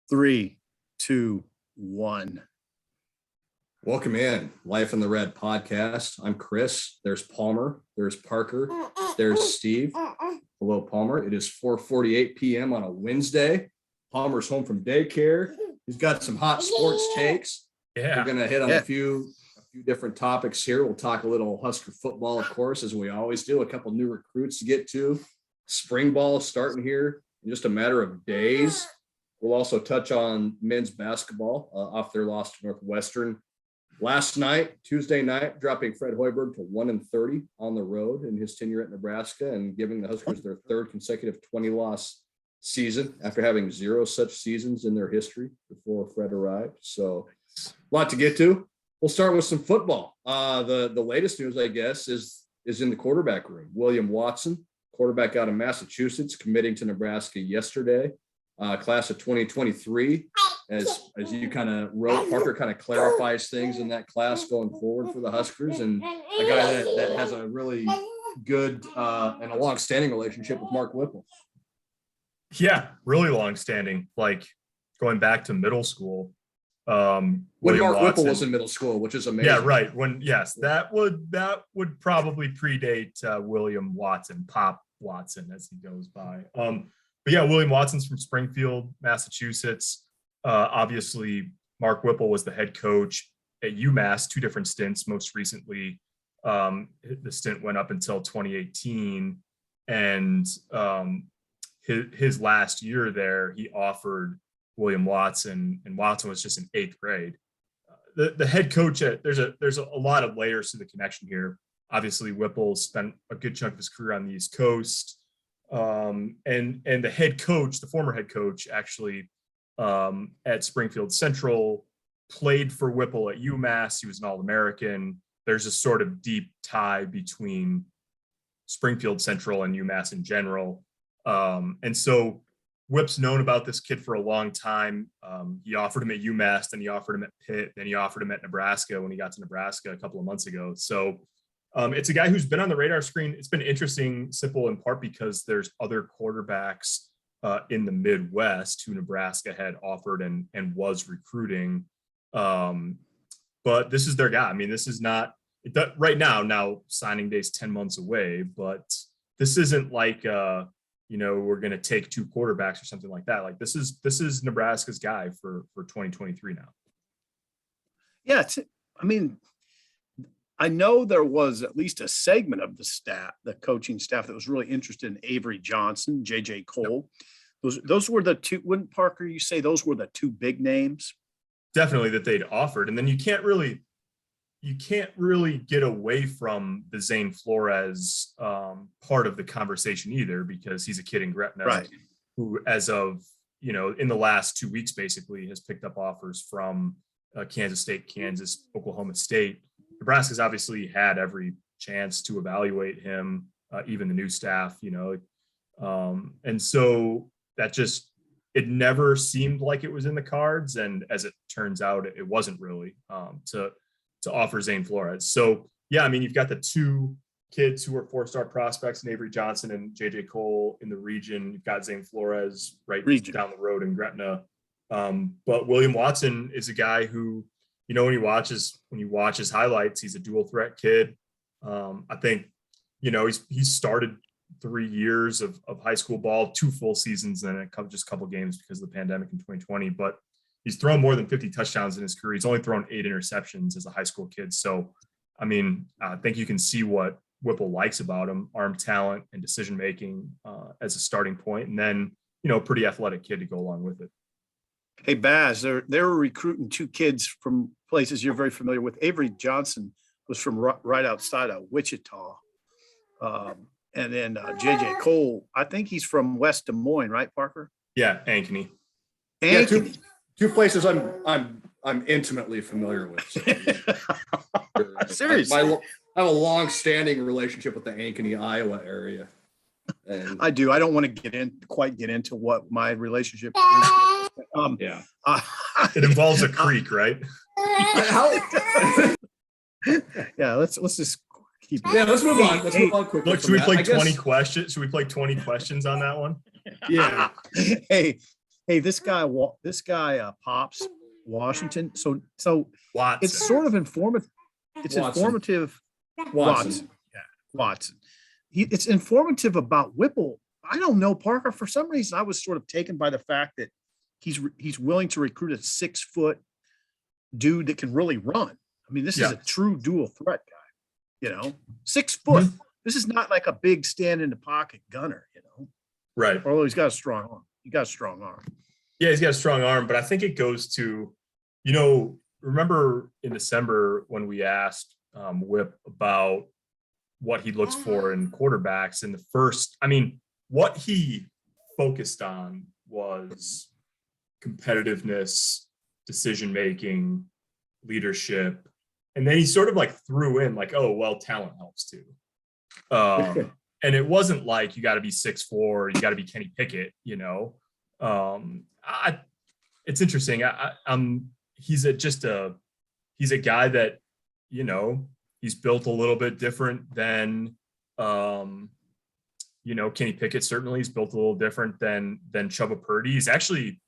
3, 2, 1. Welcome in Life in the Red podcast. I'm Chris. There's Palmer. There's Parker. There's Steve. Hello, Palmer. It is 4:48 p.m. on a Wednesday. Palmer's home from daycare. He's got some hot sports takes. Yeah. We're going to hit on a few different topics here. We'll talk a little Husker football, of course, as we always do. A couple new recruits to get to. Spring ball starting here in just a matter of days. We'll also touch on men's basketball off their loss to Northwestern last night, Tuesday night, dropping Fred Hoiberg to 1-30 on the road in his tenure at Nebraska and giving the Huskers their third consecutive 20-loss season after having 0 such seasons in their history before Fred arrived. So a lot to get to. We'll start with some football. The latest news, I guess, is in the quarterback room. William Watson, quarterback out of Massachusetts, committing to Nebraska yesterday. Class of 2023, as you kind of wrote, Parker kind of clarifies things in that class going forward for the Huskers, and a guy that has a really good and a long-standing relationship with Mark Whipple. Yeah, really long-standing, like going back to middle school. When Mark Whipple was in middle school, which is amazing. Yeah, right. That would probably predate William Watson, Pop Watson, as he goes by. But yeah, William Watson's from Springfield, Massachusetts. Obviously, Mark Whipple was the head coach at UMass, 2 different stints. Most recently, the stint went up until 2018. And his last year there, he offered William Watson, and Watson was just in 8th grade. The head coach, there's a lot of layers to the connection here. Obviously, Whipple spent a good chunk of his career on the East Coast. And the head coach, the former head coach, actually at Springfield Central, played for Whipple at UMass. He was an All-American. There's a sort of deep tie between Springfield Central and UMass in general. And so Whip's known about this kid for a long time. He offered him at UMass, then he offered him at Pitt, then he offered him at Nebraska when he got to Nebraska a couple of months ago. So it's a guy who's been on the radar screen. It's been interesting, simple in part because there's other quarterbacks in the Midwest who Nebraska had offered and was recruiting. But this is their guy. I mean, this is not right now signing day's 10 months away, but this isn't like, we're going to take 2 quarterbacks or something like that. Like this is Nebraska's guy for 2023 now. Yeah. I know there was at least a segment of the staff, the coaching staff, that was really interested in Avery Johnson, J.J. Cole. Those were the 2. Wouldn't, Parker, you say those were the 2 big names? Definitely that they'd offered. And then you can't really get away from the Zane Flores part of the conversation either, because he's a kid in Gretna, right, who, as of in the last 2 weeks, basically has picked up offers from Kansas State, Kansas, Oklahoma State. Nebraska's obviously had every chance to evaluate him, even the new staff, and so that it never seemed like it was in the cards. And as it turns out, it wasn't really to offer Zane Flores. So, yeah, I mean, you've got the 2 kids who are 4-star prospects in Avery Johnson and J.J. Cole in the region. You've got Zane Flores down the road in Gretna. But William Watson is a guy who, when you watch his highlights, he's a dual threat kid. I think, he's started 3 years of high school ball, 2 full seasons, and just a couple games because of the pandemic in 2020. But he's thrown more than 50 touchdowns in his career. He's only thrown 8 interceptions as a high school kid. So, I mean, I think you can see what Whipple likes about him: arm talent and decision-making as a starting point. And then, pretty athletic kid to go along with it. Hey, Baz, they were recruiting 2 kids from places you're very familiar with. Avery Johnson was from right outside of Wichita. And then J.J. Cole, I think he's from West Des Moines, right, Parker? Yeah, Ankeny. Yeah, 2 places I'm intimately familiar with. So. Seriously, I have a long-standing relationship with the Ankeny, Iowa area. And I do. I don't want to quite get into what my relationship is. It involves a creek, right? Yeah, let's just keep it. Yeah, let's move on. Let's move on quickly. Look, should we play 20 questions? Should we play 20 questions on that one? Yeah. Hey, Hey, this guy Pops Washington. So Watson. it's sort of informative. It's Watson. informative. Watson. Yeah, Watson. It's informative about Whipple. I don't know, Parker. For some reason, I was sort of taken by the fact that he's willing to recruit a 6 foot dude that can really run. I mean, this is a true dual threat guy. 6 foot. Mhm. This is not like a big stand in the pocket gunner. Right. Although he's got a strong arm. Yeah, he's got a strong arm, but I think it goes to, remember in December when we asked Whip about what he looks for in quarterbacks in the first, what he focused on was competitiveness, decision-making, leadership. And then he sort of like threw in like, oh, well, talent helps too. And it wasn't like you got to be 6'4", you got to be Kenny Pickett, it's interesting. He's a guy that, he's built a little bit different than, Kenny Pickett certainly is built a little different than Chubba Purdy. He's actually,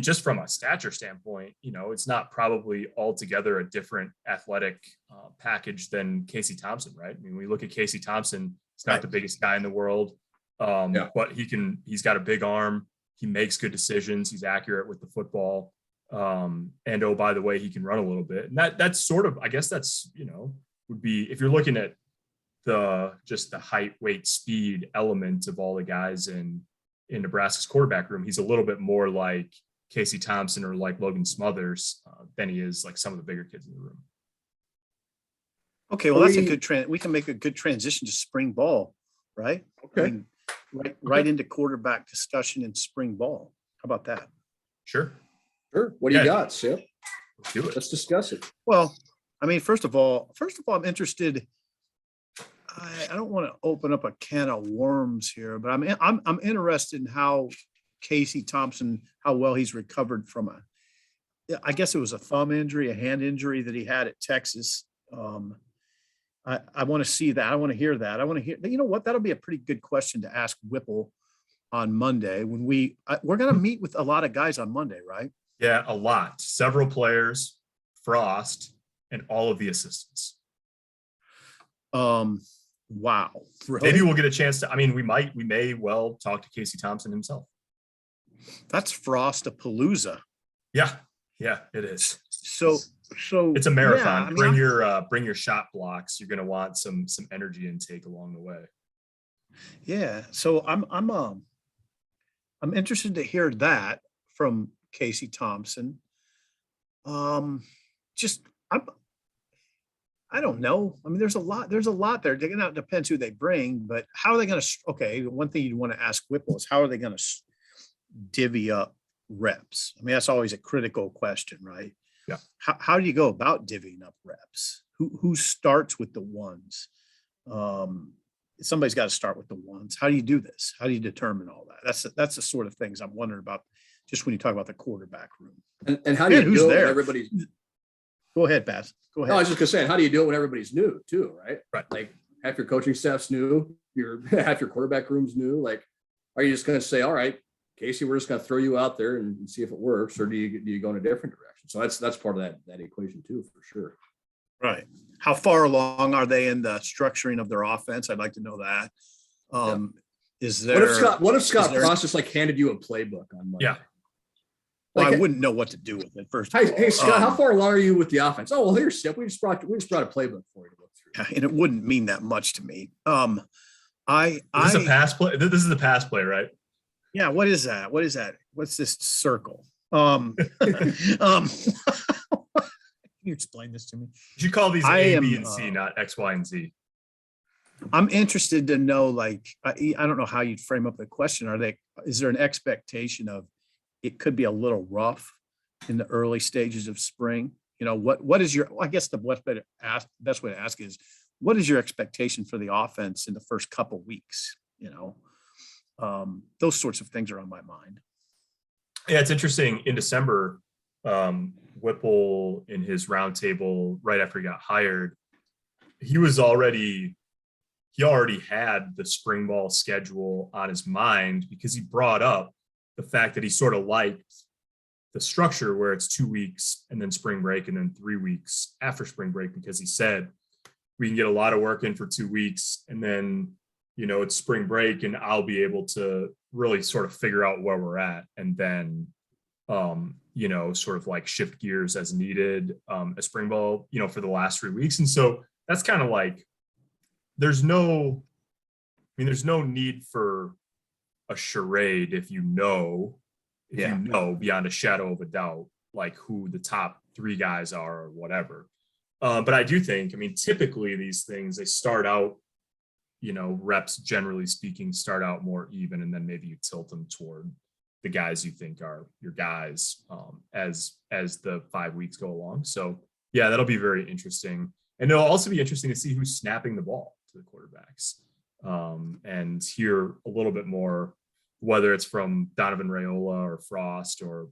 just from a stature standpoint, it's not probably altogether a different athletic package than Casey Thompson, right? We look at Casey Thompson, he's not the biggest guy in the world, but he's got a big arm. He makes good decisions. He's accurate with the football. And oh, by the way, he can run a little bit. And that's sort of, I guess that's, would be, if you're looking at just the height, weight, speed element of all the guys in Nebraska's quarterback room, he's a little bit more like Casey Thompson or like Logan Smothers than he is like some of the bigger kids in the room. Okay, well, that's a good we can make a good transition to spring ball, right? Okay. Right into quarterback discussion in spring ball. How about that? Sure. What do you got, Sip? Do it. Let's discuss it. Well, first of all, I'm interested. I don't want to open up a can of worms here, but I'm interested in how Casey Thompson, how well he's recovered from I guess it was a thumb injury, a hand injury that he had at Texas. I want to see that. I want to hear that. I want to hear, you know what, that'll be a pretty good question to ask Whipple on Monday when we're going to meet with a lot of guys on Monday, right? Yeah, a lot. Several players, Frost, and all of the assistants. Wow. Really? Maybe we'll get a chance to, we may well talk to Casey Thompson himself. That's Frost-a-palooza. Yeah, it is. So it's a marathon. Yeah, bring your shot blocks. You're going to want some energy intake along the way. Yeah. So I'm interested to hear that from Casey Thompson. I don't know. There's a lot there. It depends who they bring, but how are they going to, okay. One thing you want to ask Whipple is how are they going to divvy up reps? That's always a critical question, right? Yeah. How do you go about divvying up reps? Who starts with the ones? Somebody's got to start with the ones. How do you do this? How do you determine all that? That's the sort of things I'm wondering about just when you talk about the quarterback room. And how do you do it when everybody's... Go ahead, Bass. Go ahead. No, I was just gonna say, how do you do it when everybody's new too, right? Right. Like half your coaching staff's new, half your quarterback room's new. Like, are you just gonna say, all right, Casey, we're just gonna throw you out there and see if it works, or do you go in a different direction? So that's part of that equation too, for sure. Right. How far along are they in the structuring of their offense? I'd like to know that. Is there what if Scott Frost just like handed you a playbook on Monday? Yeah. Well, I wouldn't know what to do with it first. Hey, Scott, how far along are you with the offense? Oh, well, here's Sip. We just brought a playbook for you to look through. Yeah, and it wouldn't mean that much to me. This is a pass play. This is the pass play, right? Yeah. What is that? What's this circle? Can you explain this to me? You should call these A, B, and C, not X, Y, and Z. I'm interested to know, like, I don't know how you'd frame up the question. Is there an expectation of it could be a little rough in the early stages of spring? What is your, I guess the best way to ask is, what is your expectation for the offense in the first couple weeks? Those sorts of things are on my mind. Yeah, it's interesting. In December, Whipple in his roundtable right after he got hired, he already had the spring ball schedule on his mind because he brought up the fact that he sort of liked the structure where it's 2 weeks and then spring break and then 3 weeks after spring break, because he said we can get a lot of work in for 2 weeks and then, it's spring break and I'll be able to really sort of figure out where we're at and then, sort of like shift gears as needed as spring ball, for the last 3 weeks. And so that's kind of like, there's no need for a charade if you know beyond a shadow of a doubt, like who the top 3 guys are or whatever. But I do think, typically these things, they start out, reps generally speaking start out more even, and then maybe you tilt them toward the guys you think are your guys as the 5 weeks go along. So yeah, that'll be very interesting. And it'll also be interesting to see who's snapping the ball to the quarterbacks and hear a little bit more, whether it's from Donovan Raiola or Frost or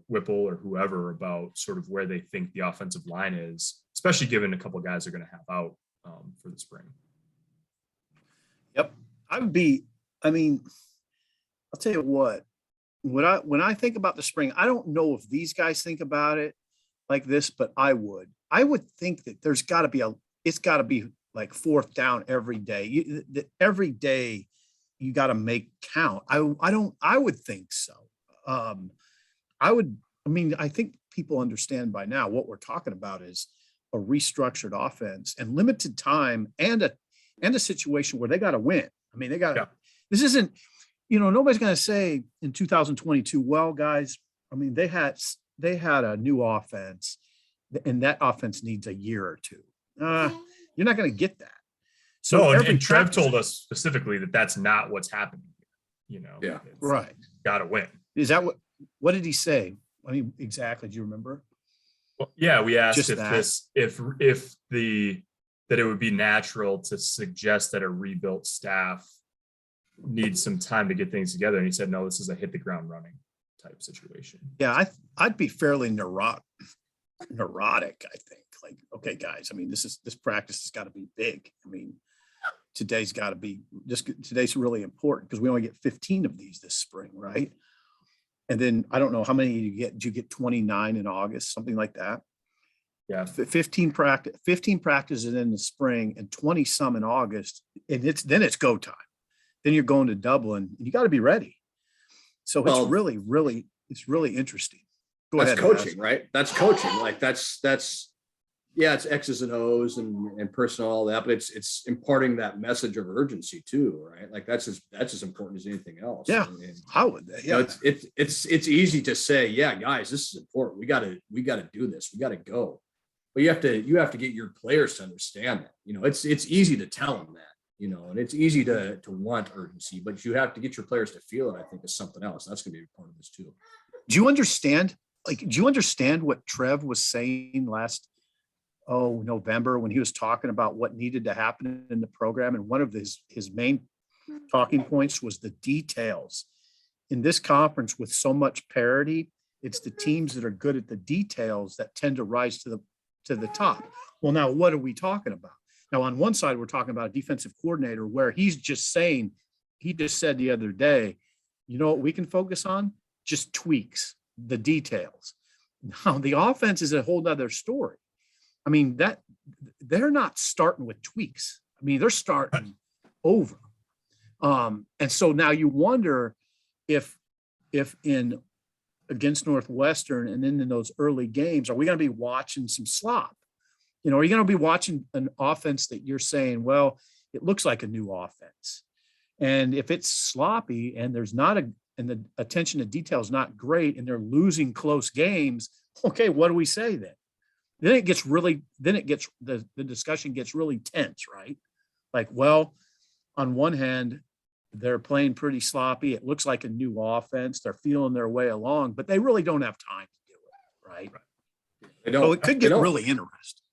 Whipple or whoever, about sort of where they think the offensive line is, especially given a couple of guys are going to have out for the spring. Yep. I'll tell you what, when I think about the spring, I don't know if these guys think about it like this, but I would think that it's got to be like 4th down every day. Every day you got to make count. I would think so. I think people understand by now what we're talking about is a restructured offense and limited time and a situation where they got to win. This isn't, nobody's going to say in 2022, well, guys, they had a new offense and that offense needs a year or two. You're not going to get that. So and Trev told us specifically that that's not what's happening. Yeah, right. Got to win. Is that what did he say? Exactly. Do you remember? Well, yeah, we asked Just if that it would be natural to suggest that a rebuilt staff needs some time to get things together. And he said, no, this is a hit the ground running type situation. Yeah, I'd be fairly neurotic, I think. Like, okay, guys, this practice has got to be big. Today's really important because we only get 15 of these this spring, right? And then I don't know how many you get. Did you get 29 in August, something like that? Yeah, 15 practices in the spring and 20 some in August, and it's go time. Then you're going to Dublin, and you got to be ready. So it's really interesting. Go ahead, coaching, right? That's coaching. Like that's it's X's and O's and personnel, all that, but it's imparting that message of urgency too, right? Like that's as important as anything else. Yeah. How would they? Yeah. It's easy to say, yeah, guys, this is important. We got to do this. We got to go. But you have to get your players to understand that. It's easy to tell them that, and it's easy to want urgency, but you have to get your players to feel it. I think is something else. That's going to be a part of this too. Do you understand what Trev was saying last November when he was talking about what needed to happen in the program? And one of his main talking points was the details. In this conference with so much parity, it's the teams that are good at the details that tend to rise to the top. Well, now what are we talking about? Now, on one side, we're talking about a defensive coordinator where he just said the other day, you know what we can focus on? Just tweaks, the details. Now, the offense is a whole nother story. That they're not starting with tweaks. They're starting over. And so now you wonder if in against Northwestern and then in those early games, are we going to be watching some slop? Are you going to be watching an offense that you're saying, well, it looks like a new offense? And if it's sloppy and and the attention to detail is not great and they're losing close games, okay, what do we say then? The discussion gets really tense, right? Like, well, on one hand, they're playing pretty sloppy. It looks like a new offense. They're feeling their way along, but they really don't have time to do it, right? They don't. So it could get really interesting.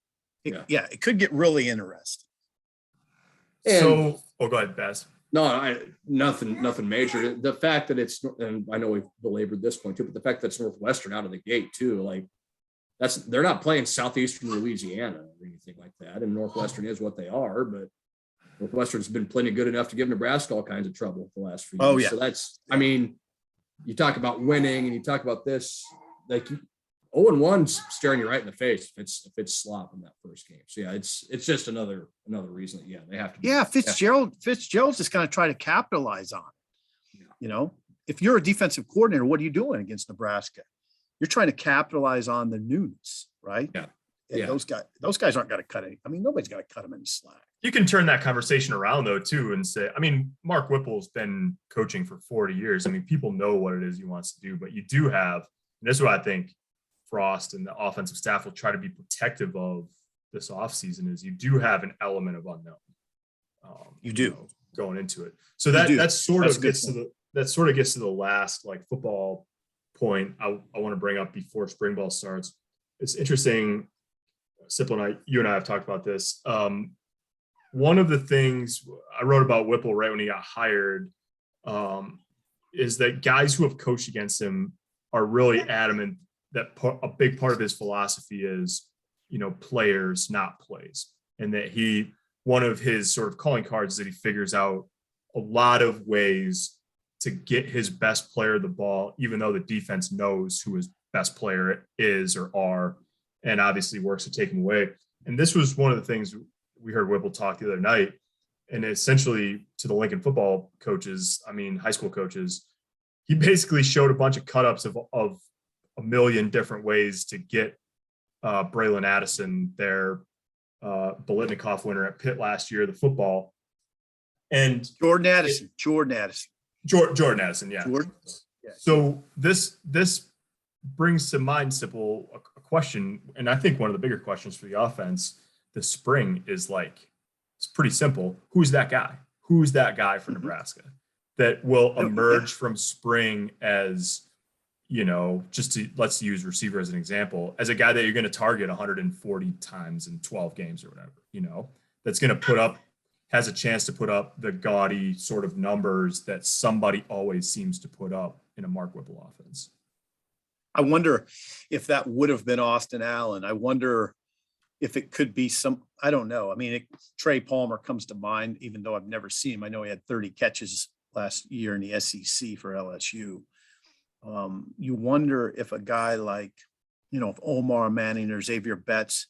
Yeah. It could get really interesting. Go ahead, Baz. No, nothing major. The fact that and I know we've belabored this point too, but the fact that it's Northwestern out of the gate too, like they're not playing Southeastern Louisiana or anything like that. And Northwestern is what they are, but Northwestern's been plenty good enough to give Nebraska all kinds of trouble the last few years. Oh, yeah. So you talk about winning and you talk about this, like 0-1's staring you right in the face if it's slop in that first game. So yeah, it's just another reason that they have to. Yeah, Fitzgerald's just kind of try to capitalize on. You know, if you're a defensive coordinator, what are you doing against Nebraska? You're trying to capitalize on the news, right? Yeah. And Yeah. those guys aren't going to cut any. I mean, nobody's going to cut them any slack. You can turn that conversation around though too and say, I mean, Mark Whipple's been coaching for 40 years. I mean, people know what it is he wants to do, but you do have, and this is what I think Frost and the offensive staff will try to be protective of this offseason is you do have an element of unknown. You do going into it. So that sort of gets to the last like football point I want to bring up before spring ball starts. It's interesting. Sipple you and I have talked about this. One of the things I wrote about Whipple right when he got hired is that guys who have coached against him are really adamant that a big part of his philosophy is, players, not plays. And that one of his sort of calling cards is that he figures out a lot of ways to get his best player the ball, even though the defense knows who his best player is or are, and obviously works to take him away. And this was one of the things we heard Whipple talk the other night. And essentially to the Lincoln football coaches, high school coaches, he basically showed a bunch of cut-ups of a million different ways to get Braylon Addison, their Biletnikoff winner at Pitt last year, the football. And Jordan Addison. Jordan Addison, yeah. Jordan? Yeah. So this brings to mind, Sipple, a question, and I think one of the bigger questions for the offense this spring is it's pretty simple. Who's that guy? Who's that guy for Nebraska that will emerge from spring as, let's use receiver as an example, as a guy that you're going to target 140 times in 12 games or whatever, that's going to has a chance to put up the gaudy sort of numbers that somebody always seems to put up in a Mark Whipple offense. I wonder if that would have been Austin Allen. I wonder if it could be I don't know. Trey Palmer comes to mind, even though I've never seen him. I know he had 30 catches last year in the SEC for LSU. You wonder if a guy like, if Omar Manning or Xavier Betts,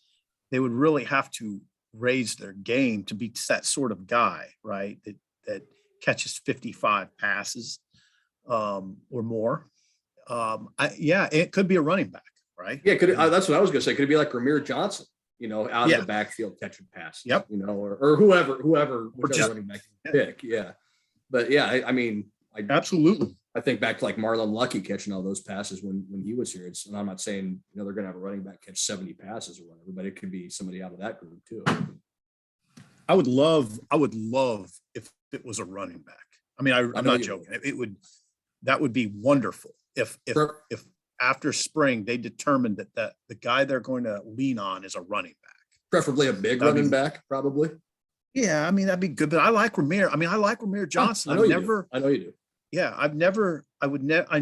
they would really have to raise their game to be that sort of guy, right? That catches 55 passes or more. It could be a running back, right? Yeah, that's what I was going to say. Could it be like Ramir Johnson, out of the backfield catching passes? Yep. Or whoever or just running back pick. Yeah. But yeah, absolutely. I think back to like Marlon Lucky catching all those passes when he was here. And I'm not saying, they're going to have a running back catch 70 passes or whatever, but it could be somebody out of that group too. I would love if it was a running back. I'm not joking. That would be wonderful if after spring they determined that the guy they're going to lean on is a running back. Preferably a big running back, probably. Yeah, that'd be good. But I like Ramir. I like Ramir Johnson. I know you do. Yeah, I would never,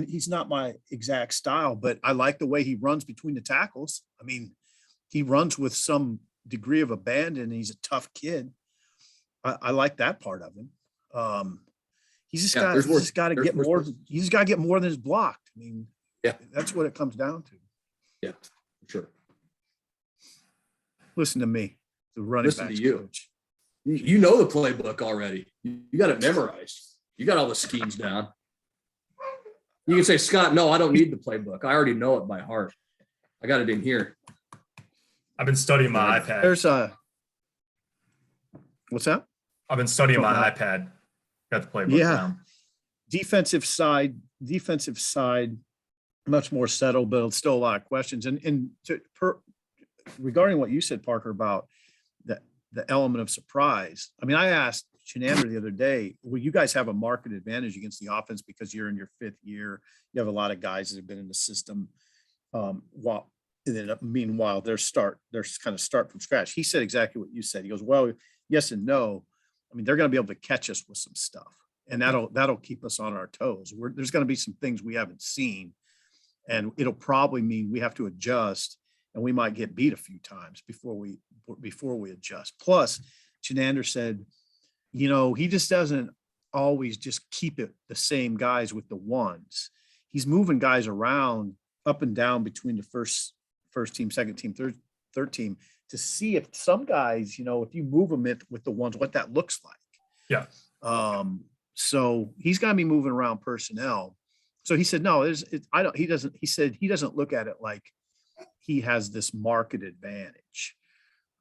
he's not my exact style, but I like the way he runs between the tackles. He runs with some degree of abandon. He's a tough kid. I like that part of him. He's just got to get more. He's just got to get more than his blocked. That's what it comes down to. Yeah, for sure. Listen to me, the running back coach. You know the playbook already. You got it memorized. You got all the schemes down. You can say, Scott, no, I don't need the playbook. I already know it by heart. I got it in here. I've been studying my iPad. There's what's that? I've been studying my iPad. Got the playbook down. Defensive side, much more settled, but still a lot of questions. Regarding what you said, Parker, about the element of surprise. I asked Chenander the other day, will you guys have a market advantage against the offense because you're in your 5th year? You have a lot of guys that have been in the system. Meanwhile, they're kind of start from scratch. He said exactly what you said. He goes, well, yes and no. They're going to be able to catch us with some stuff, and that'll keep us on our toes. There's going to be some things we haven't seen, and it'll probably mean we have to adjust, and we might get beat a few times before we adjust. Plus, Chenander said, he just doesn't always just keep it the same guys with the ones. he's moving guys around up and down between the first team, second team, third team to see if some guys, if you move them with the ones, what that looks like. Yeah. So he's got to be moving around personnel. So he said, no, he said he doesn't look at it like he has this market advantage.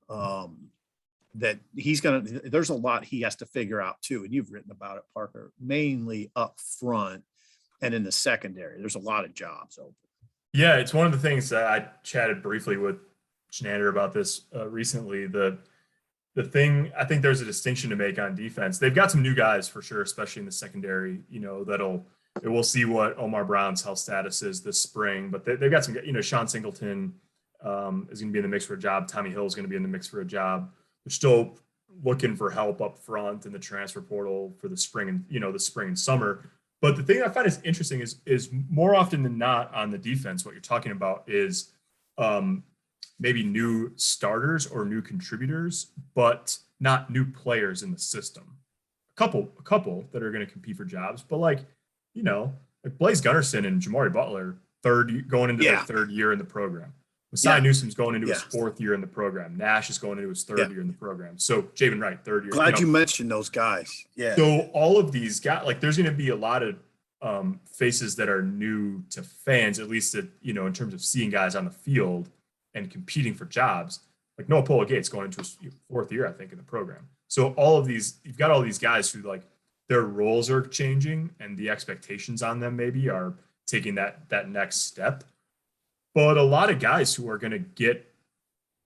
That there's a lot he has to figure out too. And you've written about it, Parker, mainly up front and in the secondary. There's a lot of jobs open. Yeah, it's one of the things that I chatted briefly with Shenander about this recently. The thing, I think there's a distinction to make on defense. They've got some new guys for sure, especially in the secondary, we'll see what Omar Brown's health status is this spring, but they've got some, Sean Singleton is going to be in the mix for a job. Tommy Hill is going to be in the mix for a job. They're still looking for help up front in the transfer portal for the spring and, the spring and summer. But the thing I find is interesting is more often than not on the defense, what you're talking about is maybe new starters or new contributors, but not new players in the system. A couple that are going to compete for jobs, but like Blaise Gunnerson and Jamari Butler, going into their third year in the program. Masai Newsom's going into his fourth year in the program. Nash is going into his third year in the program. So Javen Wright, third year. Glad you mentioned those guys. Yeah. So all of these guys, there's going to be a lot of faces that are new to fans, at least in terms of seeing guys on the field and competing for jobs. Like Noah Pola Gates going into his fourth year, I think, in the program. So all of these, you've got all these guys who their roles are changing and the expectations on them maybe are taking that next step. But a lot of guys who are going to get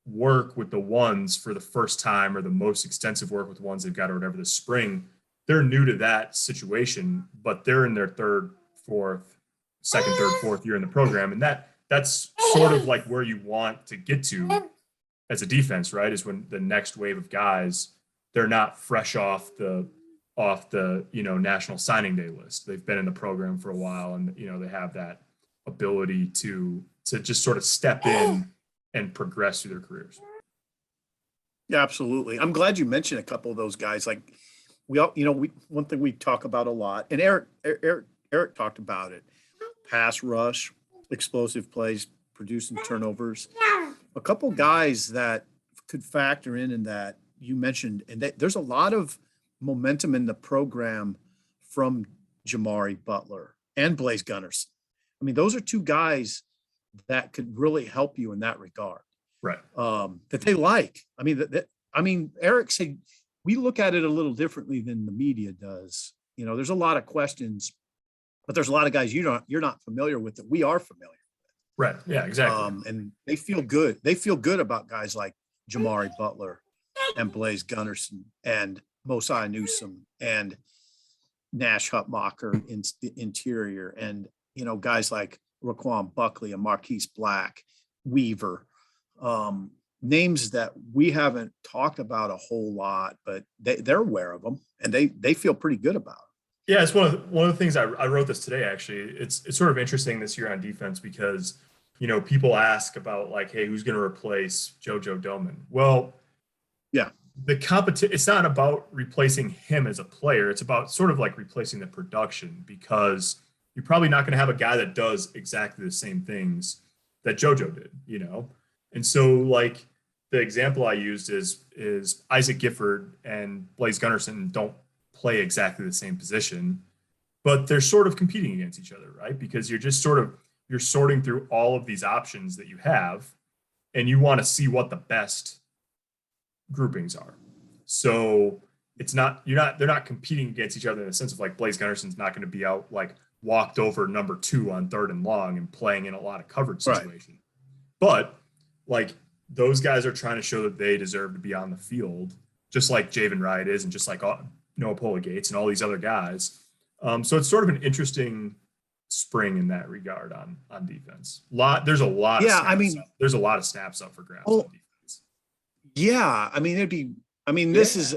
work with the ones for the first time or the most extensive work with ones they've got or whatever this spring, they're new to that situation, but they're in their second, third, fourth year in the program. And that's sort of like where you want to get to as a defense, right? Is when the next wave of guys, they're not fresh off the national signing day list. They've been in the program for a while and, they have that ability to just sort of step in and progress through their careers. Yeah, absolutely. I'm glad you mentioned a couple of those guys. Like one thing we talk about a lot, and Eric talked about it, pass rush, explosive plays, producing turnovers. A couple guys that could factor in that you mentioned, and there's a lot of momentum in the program from Jamari Butler and Blaise Gunnerson. I mean, those are two guys that could really help you in that regard. Right. That they like. I mean, Eric said, we look at it a little differently than the media does. There's a lot of questions, but there's a lot of guys you're not familiar with that we are familiar with. Right. Yeah, exactly. And they feel good. They feel good about guys like Jamari Butler and Blaise Gunnerson and Mosiah Newsom and Nash Hutmacher in the interior, and guys like Raquan Buckley and Marquise Black, Weaver, names that we haven't talked about a whole lot, but they're aware of them and they feel pretty good about it. Yeah, it's one of the things I wrote this today. Actually, it's sort of interesting this year on defense because people ask about hey, who's going to replace JoJo Doman? Well, yeah, the competition. It's not about replacing him as a player. It's about sort of replacing the production, because you're probably not going to have a guy that does exactly the same things that JoJo did, And so the example I used is Isaac Gifford and Blaise Gunnerson don't play exactly the same position, but they're sort of competing against each other, right? Because you're just you're sorting through all of these options that you have, and you want to see what the best groupings are. So they're not competing against each other in the sense of Blaise Gunnerson's not going to be out walked over number 2 on 3rd and long and playing in a lot of coverage situation. Right. But those guys are trying to show that they deserve to be on the field, just like Javen Wright is, and just like Noah Pola Gates and all these other guys. So it's sort of an interesting spring in that regard on defense. There's a lot of snaps there's a lot of snaps up for grabs on defense. Yeah, I mean, this is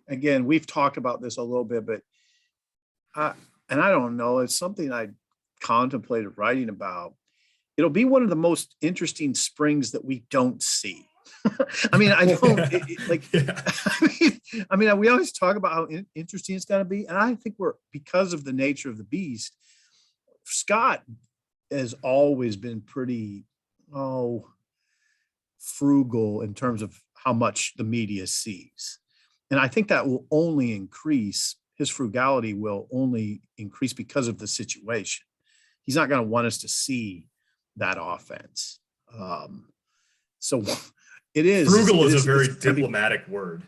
again, we've talked about this a little bit, but and I don't know, it's something I contemplated writing about. It'll be one of the most interesting springs that we don't see. I mean, I don't we always talk about how interesting it's going to be. And I think because of the nature of the beast, Scott has always been pretty, frugal in terms of how much the media sees. And I think that will only increase. His frugality will only increase because of the situation. He's not going to want us to see that offense. So it is. Frugal is a very it's gonna be- diplomatic word.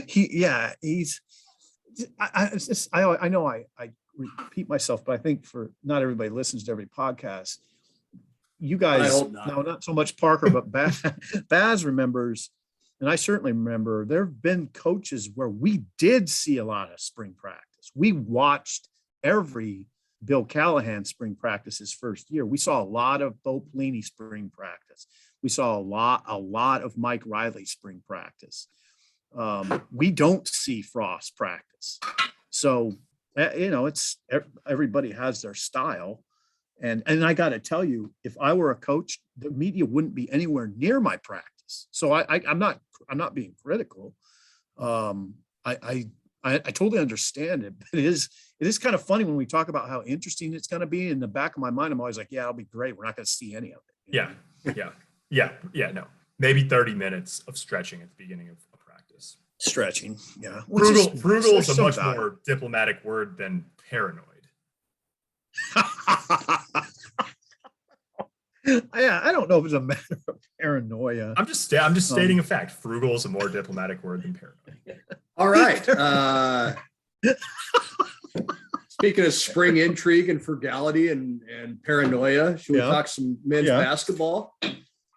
he's. I know I repeat myself, but I think for not everybody listens to every podcast. You guys, hope not. no, not so much Parker, but Baz remembers, and I certainly remember, there have been coaches where we did see a lot of spring practice. We watched every Bill Callahan spring practice his first year. We saw a lot of Bo Pelini spring practice. We saw a lot of Mike Riley spring practice. We don't see Frost practice. So, it's everybody has their style. And I got to tell you, if I were a coach, the media wouldn't be anywhere near my practice. So I'm not being critical. I totally understand it. But it is kind of funny when we talk about how interesting it's going to be. In the back of my mind, I'm always like, yeah, it'll be great. We're not going to see any of it. Yeah. No, maybe 30 minutes of stretching at the beginning of a practice. Stretching, yeah. Frugal is a much more diplomatic word than paranoid. Yeah, I don't know if it's a matter of paranoia. I'm just stating a fact. Frugal is a more diplomatic word than paranoid. All right. Speaking of spring intrigue and frugality and paranoia, should we talk some men's basketball?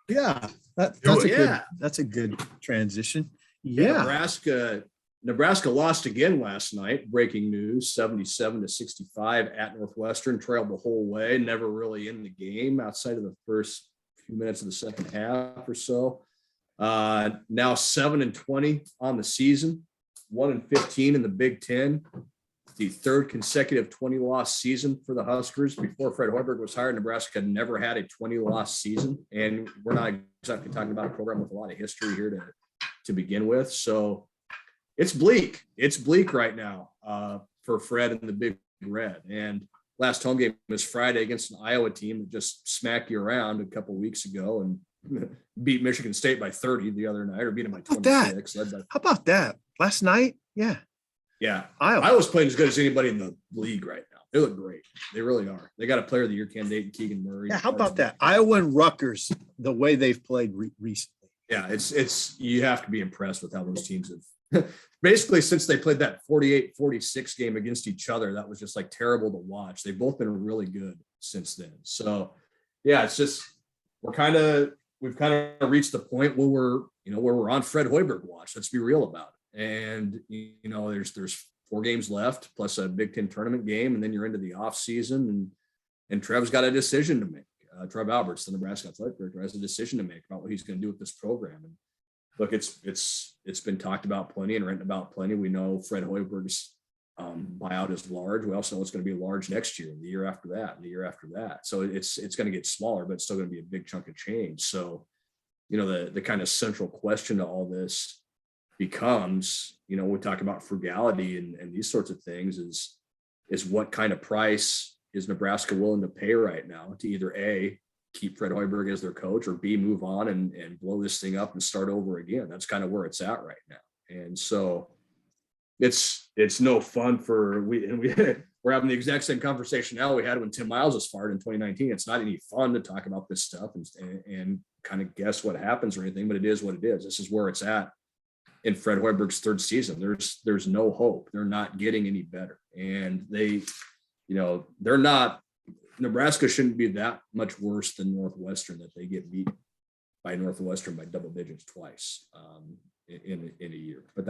Yeah, that's a good transition. Yeah. Nebraska lost again last night. Breaking news, 77-65 at Northwestern, trailed the whole way, never really in the game outside of the first few minutes of the second half or so. Now 7-20 on the season, 1-15 in the Big Ten. The third consecutive 20-loss season for the Huskers. Before Fred Hoiberg was hired, Nebraska had never had a 20-loss season. And we're not exactly talking about a program with a lot of history here to begin with. So it's bleak. It's bleak right now for Fred and the Big Red. And last home game was Friday against an Iowa team that just smacked you around a couple of weeks ago and beat Michigan State by 30 the other night, or beat them by 26. How about that? Last night? Yeah. Yeah. Iowa's playing as good as anybody in the league right now. They look great. They really are. They got a player of the year candidate in Keegan Murray. Yeah. How about that? Iowa and Rutgers, the way they've played recently. Yeah. It's, you have to be impressed with how those teams have basically, since they played that 48-46 game against each other, that was just like terrible to watch. They've both been really good since then. So yeah, it's just, we've kind of reached the point where we're on Fred Hoiberg watch. Let's be real about it. And, there's 4 games left plus a Big Ten tournament game. And then you're into the off season and Trev's got a decision to make. Trev Alberts, the Nebraska athletic director, has a decision to make about what he's going to do with this program. And look, it's been talked about plenty and written about plenty. We know Fred Hoiberg's buyout is large. We also know it's going to be large next year, and the year after that, and the year after that. So it's going to get smaller, but it's still going to be a big chunk of change. So, the kind of central question to all this becomes, we talk about frugality and these sorts of things is what kind of price is Nebraska willing to pay right now to either A, keep Fred Hoiberg as their coach, or B, move on and blow this thing up and start over again. That's kind of where it's at right now. And so it's no fun we're having the exact same conversation now we had when Tim Miles was fired in 2019. It's not any fun to talk about this stuff and kind of guess what happens or anything, but it is what it is. This is where it's at in Fred Hoiberg's third season. There's no hope. They're not getting any better. And they're not, Nebraska shouldn't be that much worse than Northwestern, that they get beat by Northwestern by double digits twice in a year. But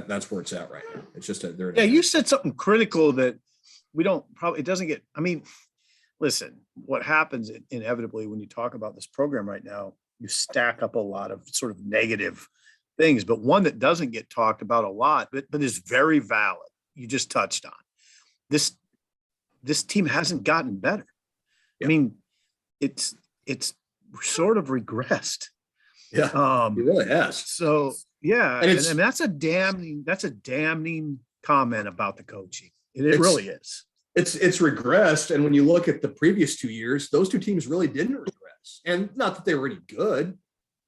that's where it's at right now. It's just you said something critical that it doesn't get, listen, what happens inevitably when you talk about this program right now, you stack up a lot of sort of negative things, but one that doesn't get talked about a lot, but is very valid. You just touched on this team hasn't gotten better. Yeah. It's sort of regressed. Yeah, it really has. So yeah, and that's a damning comment about the coaching. It really is. It's regressed. And when you look at the previous 2 years, those two teams really didn't regress. And not that they were any good,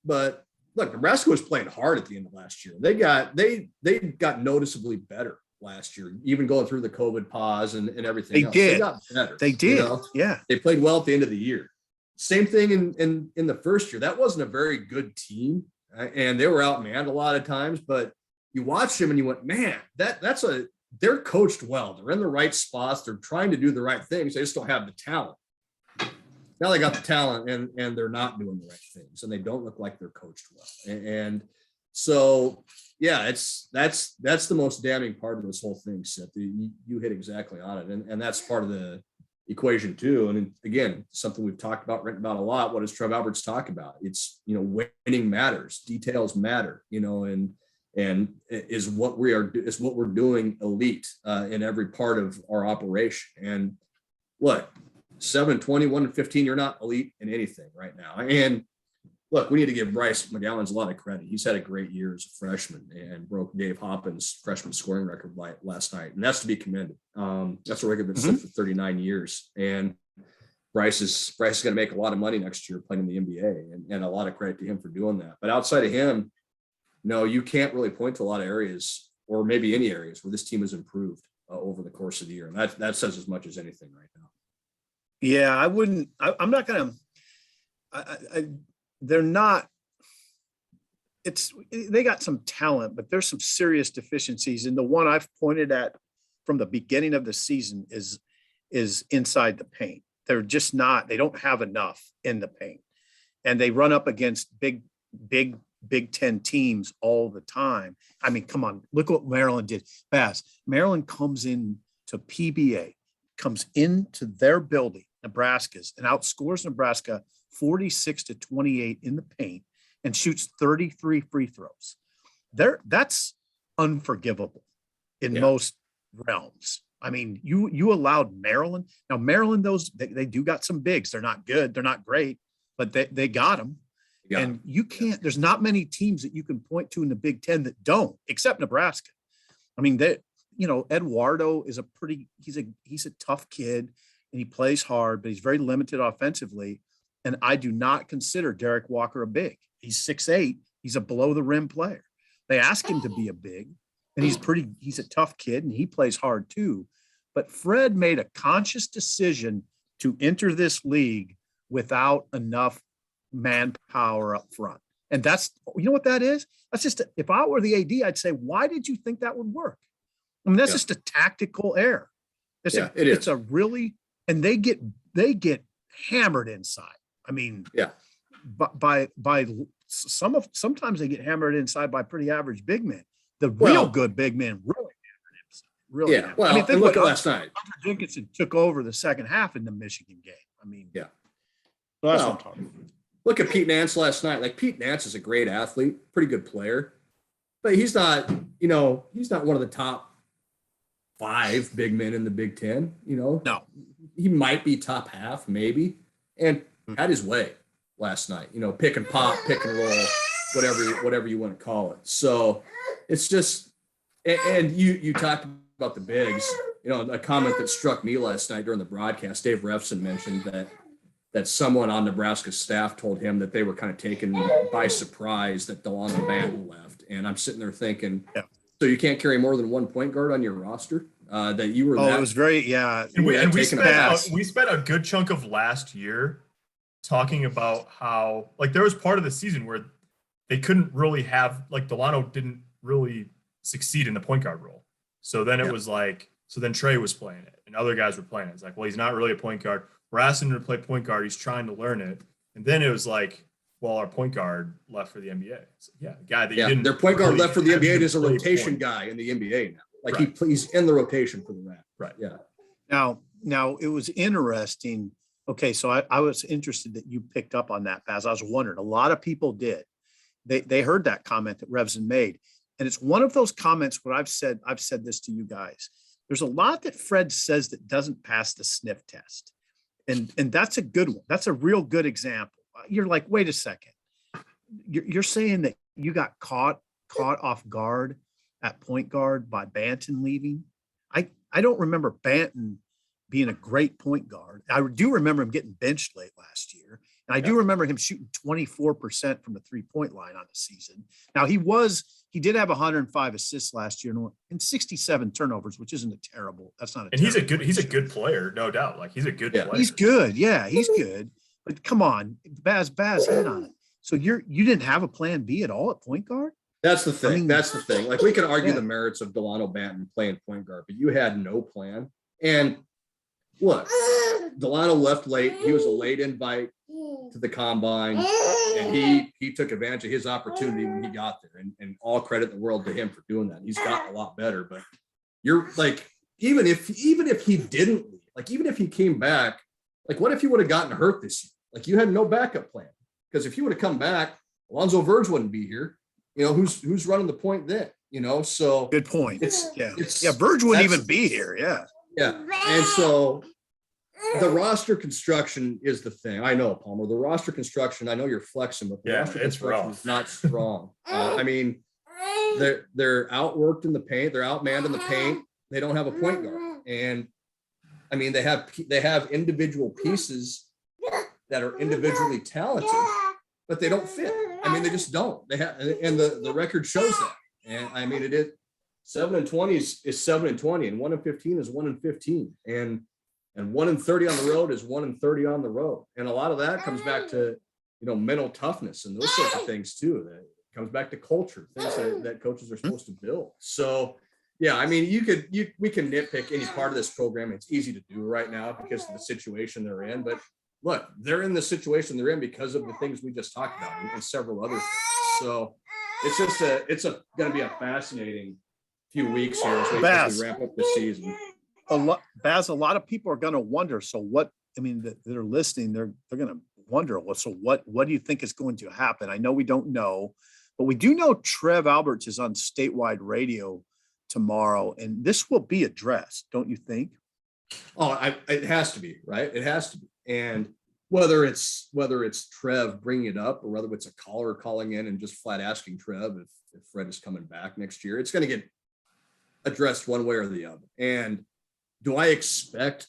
but look, Nebraska was playing hard at the end of last year. They got noticeably better last year, even going through the COVID pause and everything else. They got better. They did. Yeah. They played well at the end of the year. Same thing in the first year. That wasn't a very good team. And they were outmanned a lot of times, but you watched them and you went, man, they're coached well. They're in the right spots. They're trying to do the right things. They just don't have the talent. Now they got the talent and they're not doing the right things and they don't look like they're coached well. And so, yeah, that's the most damning part of this whole thing, Seth. You hit exactly on it. And that's part of the equation too. And again, something we've talked about, written about a lot. What does Trev Alberts talk about? It's, winning matters, details matter, and is what we're doing elite in every part of our operation. And look, 7-20, 1-15, you're not elite in anything right now. And look, we need to give Bryce McGowan's a lot of credit. He's had a great year as a freshman and broke Dave Hoppin's freshman scoring record last night. And that's to be commended. That's a record that's set for 39 years. And Bryce is going to make a lot of money next year playing in the NBA, and a lot of credit to him for doing that. But outside of him, no, you can't really point to a lot of areas, or maybe any areas, where this team has improved over the course of the year. And that says as much as anything right now. Yeah, I wouldn't. I'm not going to. They're not. They got some talent, but there's some serious deficiencies. And the one I've pointed at from the beginning of the season is inside the paint. They're just not. They don't have enough in the paint, and they run up against big Big Ten teams all the time. I mean, come on, look what Maryland did. Maryland comes in to PBA, comes into their building, Nebraska's, and outscores Nebraska 46-28 in the paint and shoots 33 free throws. That's unforgivable in most realms. I mean, you allowed Maryland. Now, Maryland, they do got some bigs. They're not good. They're not great, but they got them. Yeah. And you can't, there's not many teams that you can point to in the Big Ten that don't, except Nebraska. I mean, Eduardo is he's a tough kid and he plays hard, but he's very limited offensively. And I do not consider Derek Walker a big. He's 6'8". He's a below the rim player. They ask him to be a big, and he's a tough kid and he plays hard too. But Fred made a conscious decision to enter this league without enough manpower up front. And that's, what that is? That's just, if I were the AD, I'd say, why did you think that would work? I mean, that's just a tactical error. It's a really, and they get hammered inside. I mean, sometimes they get hammered inside by pretty average big men. The real good big men really hammered inside. Really. Yeah. Well, I mean, think look at last night. Hunter Dickinson took over the second half in the Michigan game. I mean, so that's what I'm talking about. Look at Pete Nance last night. Like, Pete Nance is a great athlete, pretty good player, but he's not one of the top 5 big men in the Big Ten. No, he might be top half, maybe, and had his way last night. Pick and pop, pick and roll, whatever you want to call it. So it's just, and you talked about the bigs. A comment that struck me last night during the broadcast, Dave Refson mentioned that someone on Nebraska's staff told him that they were kind of taken by surprise that Delano Banton left. And I'm sitting there thinking, so you can't carry more than one point guard on your roster? That you were. It was very, And we spent a good chunk of last year talking about how, like, there was part of the season where they couldn't really have, like, Delano didn't really succeed in the point guard role. So then it was like, so then Trey was playing it and other guys were playing it. It's like, well, he's not really a point guard. We're asking him to play point guard. He's trying to learn it. And then it was like, well, our point guard left for the NBA. So, the guy that didn't. Their point guard left for the NBA is a rotation guy in the NBA now. Like, he's in the rotation for the Raptors. Right. Yeah. Now it was interesting. Okay, so I was interested that you picked up on that, Paz. I was wondering. A lot of people did. They heard that comment that Revson made, and it's one of those comments where I've said this to you guys. There's a lot that Fred says that doesn't pass the sniff test. And that's a good one. That's a real good example. You're like, wait a second. You're saying that you got caught off guard at point guard by Banton leaving? I don't remember Banton being a great point guard. I do remember him getting benched late last year. And I do remember him shooting 24% from the 3-point line on the season. Now he did have 105 assists last year and 67 turnovers, which isn't that's not a And he's a good player, no doubt. Like he's a good player. He's good. Yeah, he's good. But come on, Baz, hit on it. So you didn't have a plan B at all at point guard? That's the thing. I mean, That's the thing. Like we can argue yeah. the merits of Delano Banton playing point guard, but you had no plan. And look, Delano left late. He was a late invite to the combine, and he took advantage of his opportunity when he got there. And all credit in the world to him for doing that. He's gotten a lot better. But you're like, even if he didn't leave, like even if he came back, like what if he would have gotten hurt this year? Like you had no backup plan. Because if he would have come back, Alonzo Verge wouldn't be here. You know, who's running the point then? You know, so good point. Verge wouldn't even be here. Yeah. Yeah. And so the roster construction is the thing. I know, Palmer. The roster construction, I know you're flexing, but the roster construction is not strong. I mean, they're outworked in the paint, they're outmanned in the paint. They don't have a point guard. And I mean, they have individual pieces that are individually talented, but they don't fit. I mean, they just don't. They have, and the record shows that. And I mean, it is 7-20 is 7-20, and 1-15 is 1-15, and 1-30 on the road is 1-30 on the road. And a lot of that comes back to, you know, mental toughness and those sorts of things too. That comes back to culture, things that coaches are supposed to build. So yeah, I mean, we can nitpick any part of this program. It's easy to do right now because of the situation they're in, but look, they're in the situation they're in because of the things we just talked about and several other things. So it's going to be a fascinating few weeks here as we ramp up the season. A lot of people are going to wonder. So what? I mean, they're listening. They're going to wonder. Well, so what do you think is going to happen? I know we don't know, but we do know Trev Alberts is on statewide radio tomorrow, and this will be addressed, don't you think? Oh, it has to be, right? It has to be. And whether it's Trev bringing it up or whether it's a caller calling in and just flat asking Trev if Fred is coming back next year, it's going to get addressed one way or the other. And do I expect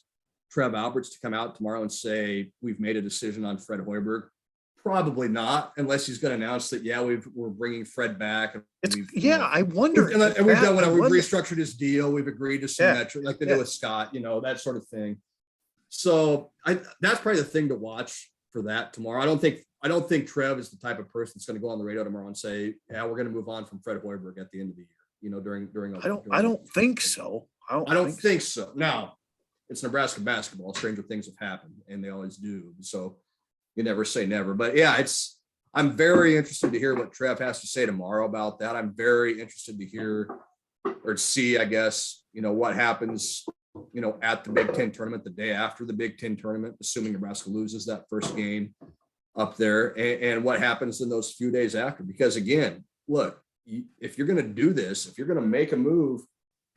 Trev Alberts to come out tomorrow and say we've made a decision on Fred Hoiberg? Probably not, unless he's going to announce that we're bringing Fred back. I wonder. We've restructured his deal. We've agreed to some metric like they do with Scott, you know, that sort of thing. So that's probably the thing to watch for that tomorrow. I don't think Trev is the type of person that's going to go on the radio tomorrow and say, "Yeah, we're going to move on from Fred Hoiberg at the end of the year." You know, during. I don't think so. I don't think so. Now, it's Nebraska basketball. Stranger things have happened, and they always do. So you never say never. But yeah, I'm very interested to hear what Trev has to say tomorrow about that. I'm very interested to hear or see, I guess, you know, what happens, you know, at the Big Ten tournament, the day after the Big Ten tournament, assuming Nebraska loses that first game up there, and what happens in those few days after. Because again, look, if you're going to do this, if you're going to make a move,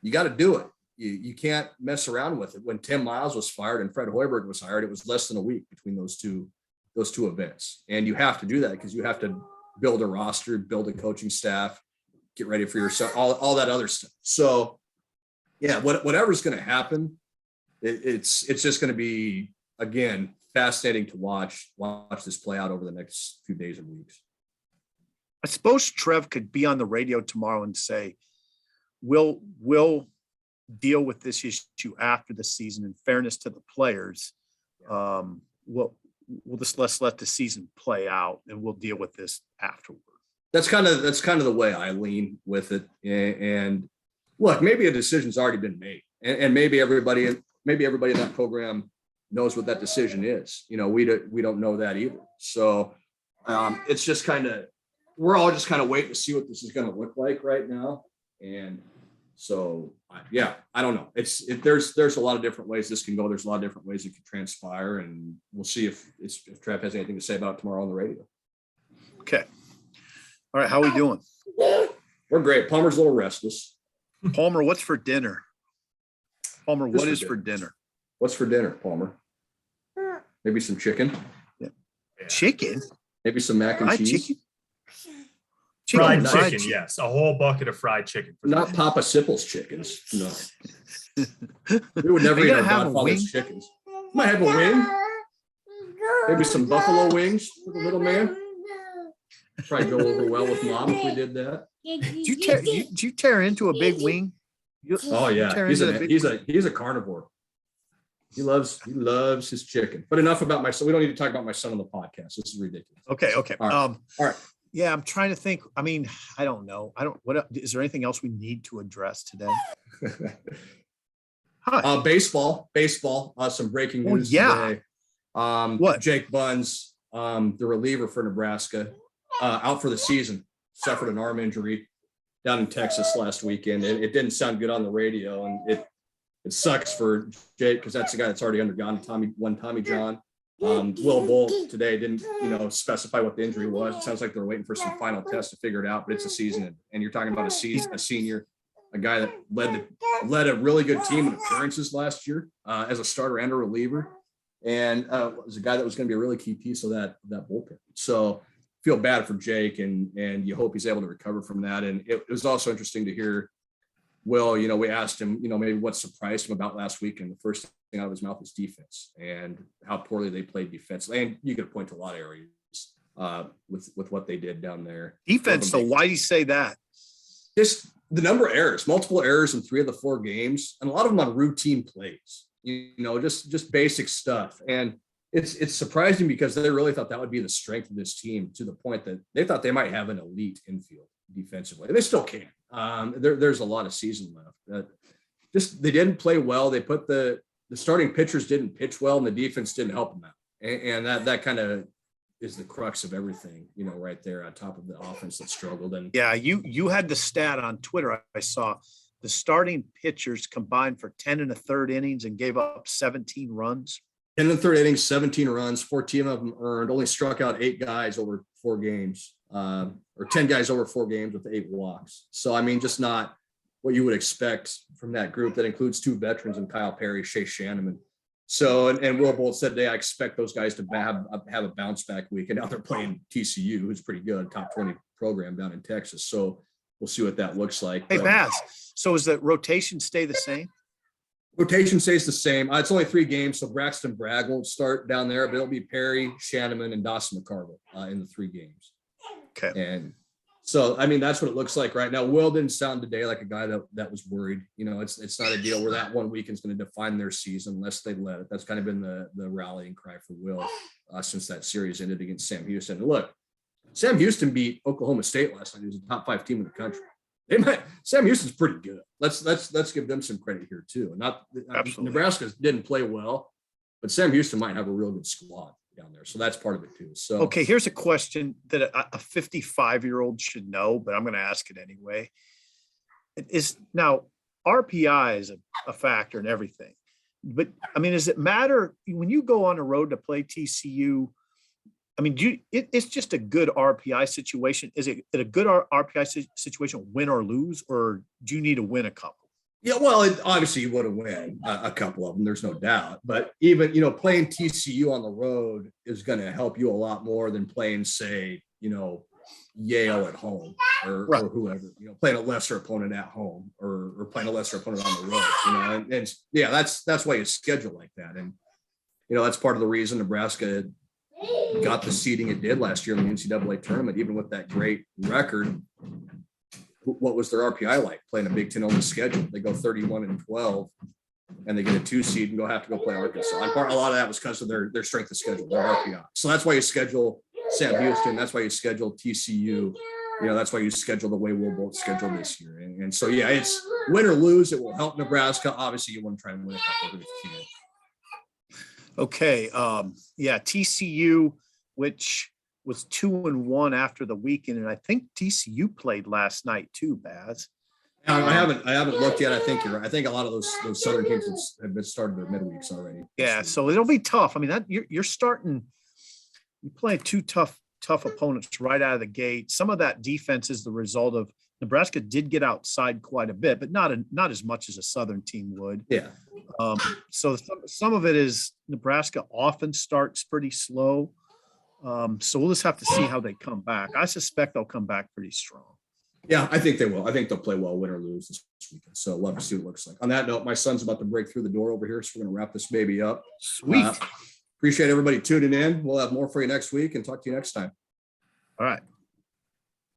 you got to do it. You can't mess around with it. When Tim Miles was fired and Fred Hoiberg was hired, it was less than a week between those two events. And you have to do that because you have to build a roster, build a coaching staff, get ready for yourself, all that other stuff. So yeah, whatever's going to happen, it's just going to be, again, fascinating to watch this play out over the next few days and weeks. I suppose Trev could be on the radio tomorrow and say, we'll deal with this issue after the season. In fairness to the players, we'll just let's let the season play out and we'll deal with this afterward. That's kind of the way I lean with it. And look, maybe a decision's already been made, and maybe everybody in that program knows what that decision is. You know, we don't know that either. So it's just we're all just kind of waiting to see what this is going to look like right now. And so, yeah, I don't know. There's a lot of different ways this can go. There's a lot of different ways it could transpire, and we'll see if Trev has anything to say about it tomorrow on the radio. Okay. All right. How are we doing? We're great. Palmer's a little restless. Palmer, what's for dinner? Palmer, what is for dinner? What's for dinner, Palmer? Maybe some chicken. Yeah. Chicken? Maybe some mac and cheese. Chicken? Fried Fried chicken, yes. A whole bucket of fried chicken. Not Papa Sipple's chickens. No. We would never Are you eat gonna our have a Godfather's wing? chickens. Might have a wing. Maybe some buffalo wings for the little man. Probably go over well with mom if we did that. Did you tear into a big wing? Oh You yeah, tear he's into the big a carnivore. He loves his chicken. But enough about my son. We don't need to talk about my son on the podcast. This is ridiculous. Okay. All right. All right. Yeah, I'm trying to think. I mean, I don't know. What is there anything else we need to address today? Hi. Baseball. Some breaking news today. What? Jake Buns, the reliever for Nebraska, out for the season. Suffered an arm injury down in Texas last weekend. It didn't sound good on the radio, and it sucks for Jake because that's the guy that's already undergone Tommy John. Will Bolt today didn't, specify what the injury was. It sounds like they're waiting for some final tests to figure it out, but it's a season, and you're talking about a senior, a guy that led a really good team in appearances last year as a starter and a reliever, and was a guy that was going to be a really key piece of that bullpen. So feel bad for Jake, and you hope he's able to recover from that. And it was also interesting to hear Will, we asked him, maybe what surprised him about last week, and the first thing out of his mouth was defense and how poorly they played defensively. And you could point to a lot of areas with what they did down there. Defense. So why do you say that? Just the number of errors, multiple errors in 3 of the 4 games, and a lot of them on routine plays. Just basic stuff. And it's surprising because they really thought that would be the strength of this team, to the point that they thought they might have an elite infield defensively. They still can. There's a lot of season left. They didn't play well. They put the starting pitchers didn't pitch well, and the defense didn't help them out. And that kind of is the crux of everything, right there on top of the offense that struggled. And yeah, you had the stat on Twitter. I saw the starting pitchers combined for 10 1/3 innings and gave up 17 runs. 10 1/3 innings, 17 runs, 14 of them earned, only struck out 8 guys over 4 games, or 10 guys over 4 games with 8 walks. So, I mean, just not what you would expect from that group that includes 2 veterans and Kyle Perry, Shea Shanneman. So, and Will Bolt said today, I expect those guys to have a bounce back week. And now they're playing TCU, who's pretty good, top 20 program down in Texas. So we'll see what that looks like. Hey, Baz, so is the rotation stay the same? Rotation stays the same. It's only 3 games, so Braxton Bragg won't start down there, but it'll be Perry, Shanneman, and Dawson McCarville in the 3 games. Okay. And so, I mean, that's what it looks like right now. Will didn't sound today like a guy that was worried. It's not a deal where that 1 week is going to define their season unless they let it. That's kind of been the rallying cry for Will since that series ended against Sam Houston. And look, Sam Houston beat Oklahoma State last night. He was a top 5 team in the country. Sam Houston's pretty good. Let's give them some credit here too. Nebraska didn't play well, but Sam Houston might have a real good squad down there. So that's part of it too. So okay, here's a question that a 55-year-old should know, but I'm going to ask it anyway. It is now RPI is a factor in everything, but I mean, does it matter when you go on the road to play TCU? I mean, it's just a good RPI situation. Is it a good RPI situation, win or lose, or do you need to win a couple? Yeah, well, obviously you want to win a couple of them. There's no doubt. But even, playing TCU on the road is going to help you a lot more than playing, say, Yale at home or whoever, playing a lesser opponent at home or playing a lesser opponent on the road, and yeah, that's why you schedule like that. And, that's part of the reason Nebraska got the seeding it did last year in the NCAA tournament, even with that great record. What was their RPI like playing a Big Ten only schedule? They go 31-12 and they get a 2 seed and have to go play Arkansas. And a lot of that was because of their strength of schedule, their RPI. So that's why you schedule Sam Houston. That's why you schedule TCU. That's why you schedule the way Will Bolt scheduled this year. And so, yeah, it's win or lose. It will help Nebraska. Obviously, you want to try and win a couple of if you can. Okay. Yeah, TCU, which was 2-1 after the weekend, and I think TCU played last night too, Baz. I haven't looked yet. I think you're right. I think a lot of those Southern teams have been started their midweeks already. Yeah, so it'll be tough. I mean, that you're playing 2 tough opponents right out of the gate. Some of that defense is the result of Nebraska did get outside quite a bit, but not as much as a Southern team would. Yeah. So some of it is Nebraska often starts pretty slow. So we'll just have to see how they come back. I suspect they'll come back pretty strong. Yeah, I think they will. I think they'll play well, win or lose this weekend. So love to see what it looks like. On that note, my son's about to break through the door over here, so we're going to wrap this baby up. Sweet. Appreciate everybody tuning in. We'll have more for you next week and talk to you next time. All right.